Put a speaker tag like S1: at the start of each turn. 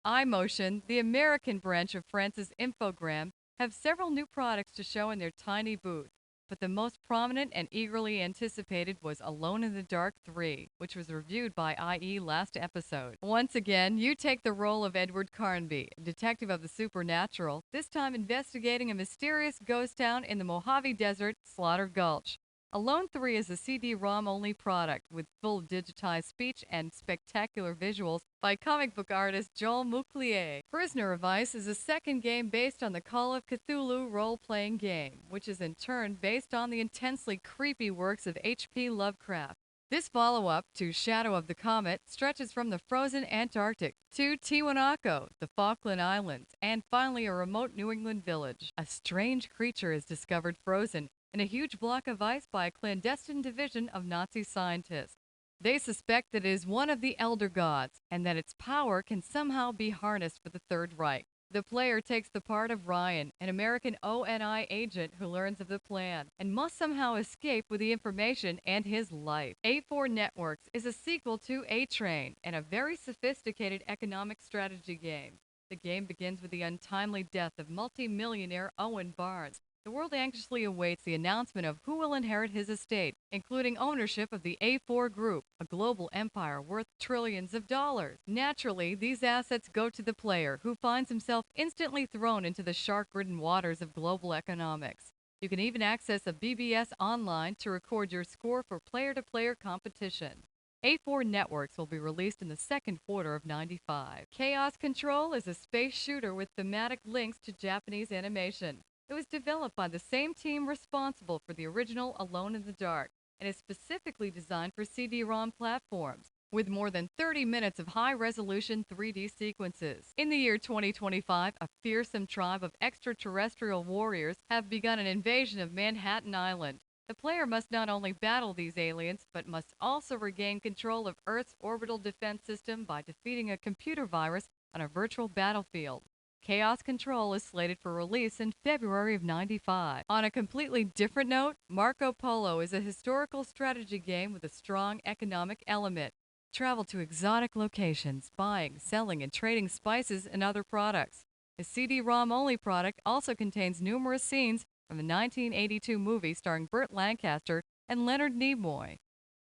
S1: iMotion, the American branch of France's Infogram, have several new products to show in their tiny booth. But the most prominent and eagerly anticipated was Alone in the Dark 3, which was reviewed by IE last episode. Once again, you take the role of Edward Carnby, detective of the supernatural, this time investigating a mysterious ghost town in the Mojave Desert, Slaughter Gulch. Alone 3 is a CD-ROM only product with full digitized speech and spectacular visuals by comic book artist Joel Mouclier. Prisoner of Ice is a second game based on the Call of Cthulhu role-playing game, which is in turn based on the intensely creepy works of H.P. Lovecraft. This follow-up to Shadow of the Comet stretches from the frozen Antarctic to Tiwanaku, the Falkland Islands, and finally a remote New England village. A strange creature is discovered frozen in a huge block of ice by a clandestine division of Nazi scientists. They suspect that it is one of the Elder Gods and that its power can somehow be harnessed for the Third Reich. The player takes the part of Ryan, an American ONI agent who learns of the plan and must somehow escape with the information and his life. A4 Networks is a sequel to A-Train and a very sophisticated economic strategy game. The game begins with the untimely death of multi-millionaire Owen Barnes. The world anxiously awaits the announcement of who will inherit his estate, including ownership of the A4 Group, a global empire worth trillions of dollars. Naturally, these assets go to the player, who finds himself instantly thrown into the shark-ridden waters of global economics. You can even access a BBS online to record your score for player-to-player competition. A4 Networks will be released in the second quarter of '95. Chaos Control is a space shooter with thematic links to Japanese animation. It was developed by the same team responsible for the original Alone in the Dark and is specifically designed for CD-ROM platforms, with more than 30 minutes of high-resolution 3D sequences. In the year 2025, a fearsome tribe of extraterrestrial warriors have begun an invasion of Manhattan Island. The player must not only battle these aliens, but must also regain control of Earth's orbital defense system by defeating a computer virus on a virtual battlefield. Chaos Control is slated for release in February of '95. On a completely different note, Marco Polo is a historical strategy game with a strong economic element. Travel to exotic locations, buying, selling, and trading spices and other products. The CD-ROM only product also contains numerous scenes from the 1982 movie starring Burt Lancaster and Leonard Nimoy.